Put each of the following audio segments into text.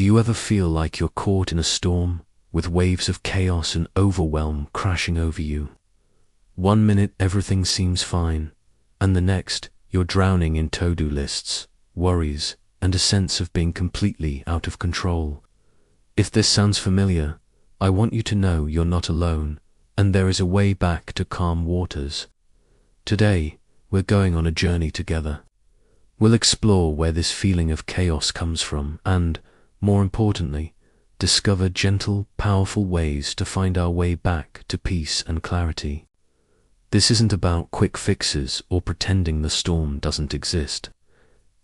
Do you ever feel like you're caught in a storm, with waves of chaos and overwhelm crashing over you? One minute everything seems fine, and the next you're drowning in to-do lists, worries, and a sense of being completely out of control. If this sounds familiar, I want you to know you're not alone, and there is a way back to calm waters. Today, we're going on a journey together. We'll explore where this feeling of chaos comes from and, more importantly, discover gentle, powerful ways to find our way back to peace and clarity. This isn't about quick fixes or pretending the storm doesn't exist.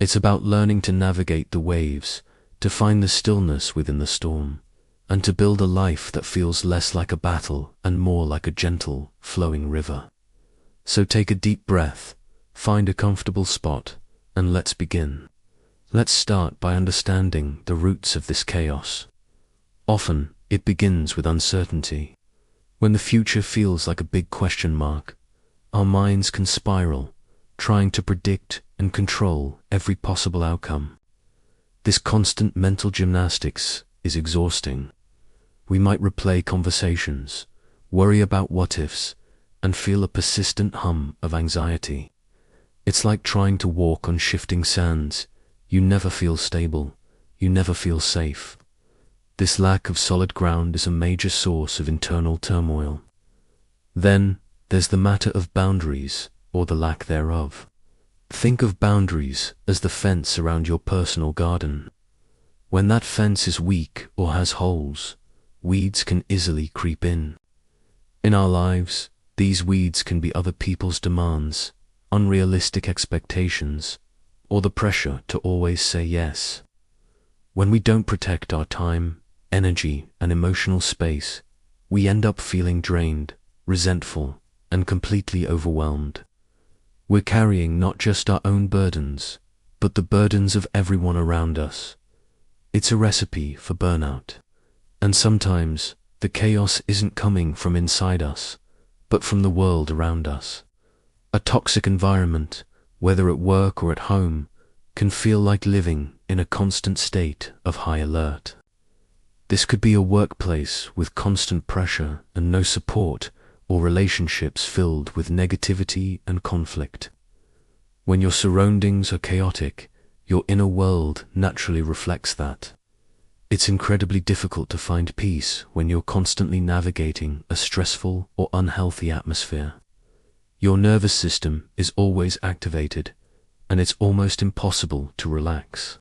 It's about learning to navigate the waves, to find the stillness within the storm, and to build a life that feels less like a battle and more like a gentle, flowing river. So take a deep breath, find a comfortable spot, and let's begin. Let's start by understanding the roots of this chaos. Often, it begins with uncertainty. When the future feels like a big question mark, our minds can spiral, trying to predict and control every possible outcome. This constant mental gymnastics is exhausting. We might replay conversations, worry about what-ifs, and feel a persistent hum of anxiety. It's like trying to walk on shifting sands. You never feel stable, you never feel safe. This lack of solid ground is a major source of internal turmoil. Then, there's the matter of boundaries, or the lack thereof. Think of boundaries as the fence around your personal garden. When that fence is weak or has holes, weeds can easily creep in. In our lives, these weeds can be other people's demands, unrealistic expectations, or the pressure to always say yes. When we don't protect our time, energy, and emotional space, we end up feeling drained, resentful, and completely overwhelmed. We're carrying not just our own burdens, but the burdens of everyone around us. It's a recipe for burnout. And sometimes, the chaos isn't coming from inside us, but from the world around us. A toxic environment, whether at work or at home, can feel like living in a constant state of high alert. This could be a workplace with constant pressure and no support, or relationships filled with negativity and conflict. When your surroundings are chaotic, your inner world naturally reflects that. It's incredibly difficult to find peace when you're constantly navigating a stressful or unhealthy atmosphere. Your nervous system is always activated, and it's almost impossible to relax.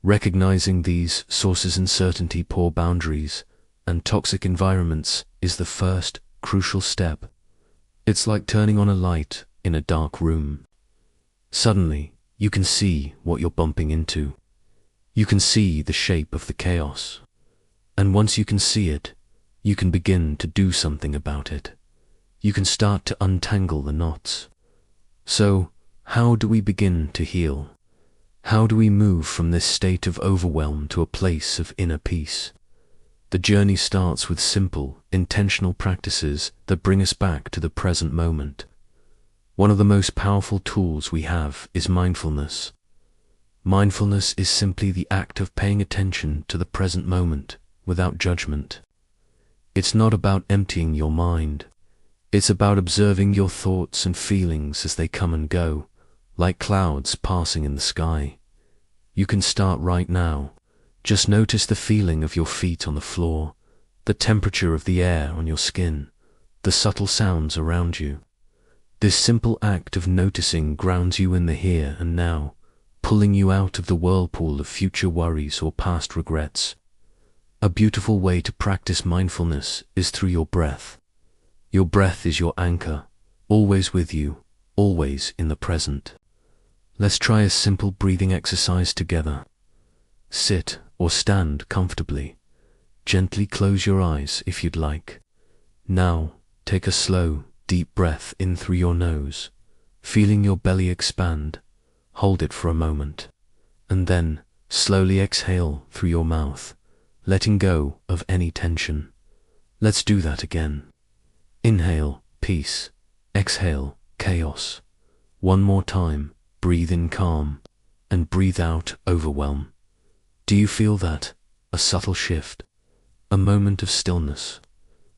Recognizing these sources of uncertainty, poor boundaries, and toxic environments is the first crucial step. It's like turning on a light in a dark room. Suddenly, you can see what you're bumping into. You can see the shape of the chaos. And once you can see it, you can begin to do something about it. You can start to untangle the knots. So, how do we begin to heal? How do we move from this state of overwhelm to a place of inner peace? The journey starts with simple, intentional practices that bring us back to the present moment. One of the most powerful tools we have is mindfulness. Mindfulness is simply the act of paying attention to the present moment without judgment. It's not about emptying your mind. It's about observing your thoughts and feelings as they come and go, like clouds passing in the sky. You can start right now. Just notice the feeling of your feet on the floor, the temperature of the air on your skin, the subtle sounds around you. This simple act of noticing grounds you in the here and now, pulling you out of the whirlpool of future worries or past regrets. A beautiful way to practice mindfulness is through your breath. Your breath is your anchor, always with you, always in the present. Let's try a simple breathing exercise together. Sit or stand comfortably. Gently close your eyes if you'd like. Now, take a slow, deep breath in through your nose, feeling your belly expand. Hold it for a moment, and then slowly exhale through your mouth, letting go of any tension. Let's do that again. Inhale, peace. Exhale, chaos. One more time, breathe in calm, and breathe out overwhelm. Do you feel that? a subtle shift, a moment of stillness.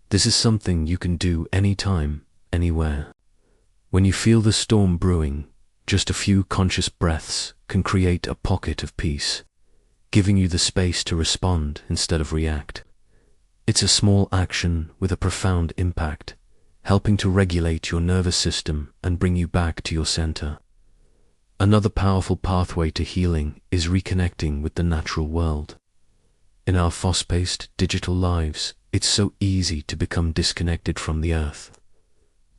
This is something you can do anytime, anywhere. When you feel the storm brewing, just a few conscious breaths can create a pocket of peace, giving you the space to respond instead of react. It's a small action with a profound impact, helping to regulate your nervous system and bring you back to your center. Another powerful pathway to healing is reconnecting with the natural world. In our fast-paced digital lives, it's so easy to become disconnected from the earth.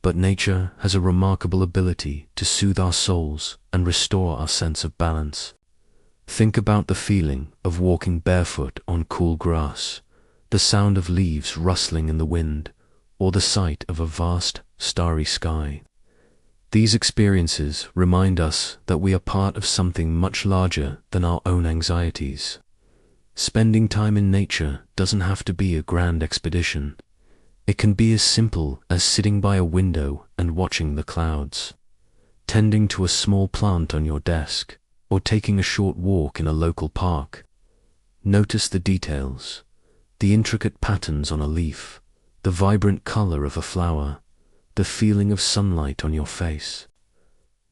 But nature has a remarkable ability to soothe our souls and restore our sense of balance. Think about the feeling of walking barefoot on cool grass, the sound of leaves rustling in the wind, or the sight of a vast, starry sky. These experiences remind us that we are part of something much larger than our own anxieties. Spending time in nature doesn't have to be a grand expedition. It can be as simple as sitting by a window and watching the clouds, tending to a small plant on your desk, or taking a short walk in a local park. Notice the details, the intricate patterns on a leaf, the vibrant color of a flower, the feeling of sunlight on your face.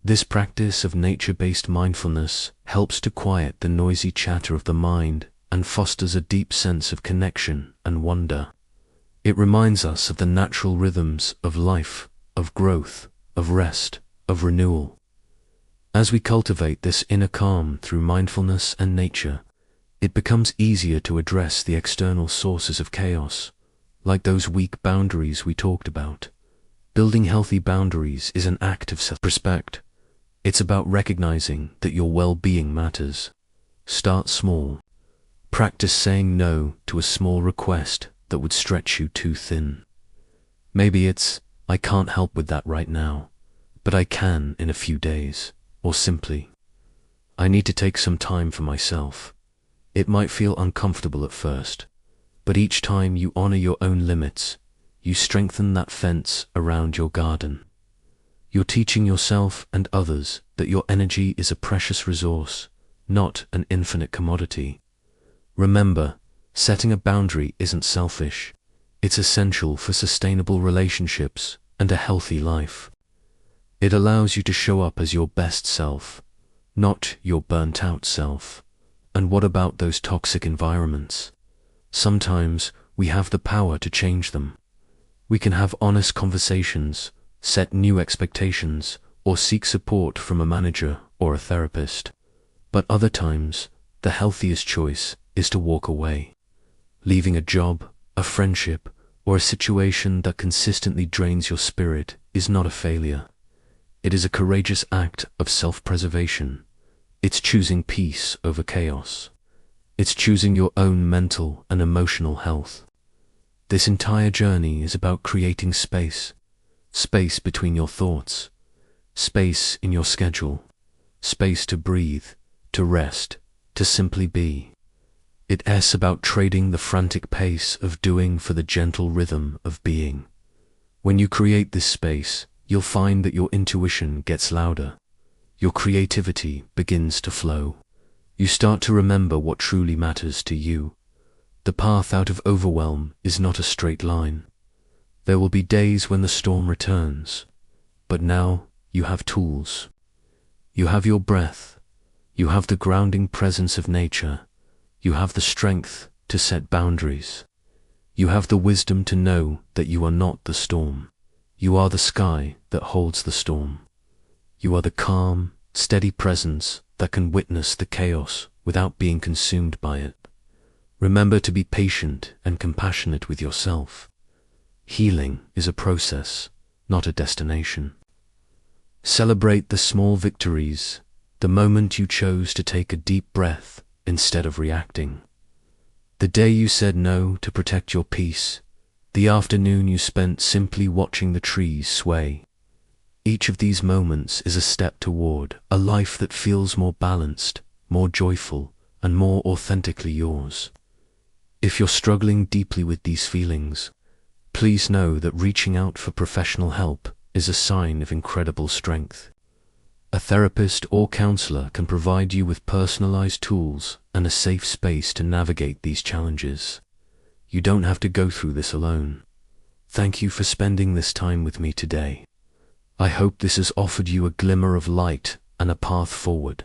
This practice of nature-based mindfulness helps to quiet the noisy chatter of the mind and fosters a deep sense of connection and wonder. It reminds us of the natural rhythms of life, of growth, of rest, of renewal. As we cultivate this inner calm through mindfulness and nature, it becomes easier to address the external sources of chaos, like those weak boundaries we talked about. Building healthy boundaries is an act of self-respect. It's about recognizing that your well-being matters. Start small. Practice saying no to a small request that would stretch you too thin. Maybe it's, "I can't help with that right now, but I can in a few days," or simply, "I need to take some time for myself." It might feel uncomfortable at first, but each time you honor your own limits, you strengthen that fence around your garden. You're teaching yourself and others that your energy is a precious resource, not an infinite commodity. Remember, setting a boundary isn't selfish. It's essential for sustainable relationships and a healthy life. It allows you to show up as your best self, not your burnt-out self. And what about those toxic environments? Sometimes we have the power to change them. We can have honest conversations, set new expectations, or seek support from a manager or a therapist. But other times, the healthiest choice is to walk away. Leaving a job, a friendship, or a situation that consistently drains your spirit is not a failure. It is a courageous act of self-preservation. It's choosing peace over chaos. It's choosing your own mental and emotional health. This entire journey is about creating space. Space between your thoughts. Space in your schedule. Space to breathe, to rest, to simply be. It's about trading the frantic pace of doing for the gentle rhythm of being. When you create this space, you'll find that your intuition gets louder. Your creativity begins to flow. You start to remember what truly matters to you. The path out of overwhelm is not a straight line. There will be days when the storm returns, but now you have tools. You have your breath. You have the grounding presence of nature. You have the strength to set boundaries. You have the wisdom to know that you are not the storm. You are the sky that holds the storm. You are the calm, steady presence that can witness the chaos without being consumed by it. Remember to be patient and compassionate with yourself. Healing is a process, not a destination. Celebrate the small victories, the moment you chose to take a deep breath instead of reacting. The day you said no to protect your peace, the afternoon you spent simply watching the trees sway. Each of these moments is a step toward a life that feels more balanced, more joyful, and more authentically yours. If you're struggling deeply with these feelings, please know that reaching out for professional help is a sign of incredible strength. A therapist or counselor can provide you with personalized tools and a safe space to navigate these challenges. You don't have to go through this alone. Thank you for spending this time with me today. I hope this has offered you a glimmer of light and a path forward.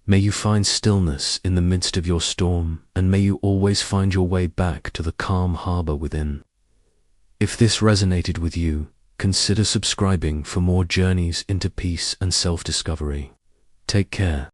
May you find stillness in the midst of your storm, and may you always find your way back to the calm harbor within. If this resonated with you, consider subscribing for more journeys into peace and self-discovery. Take care.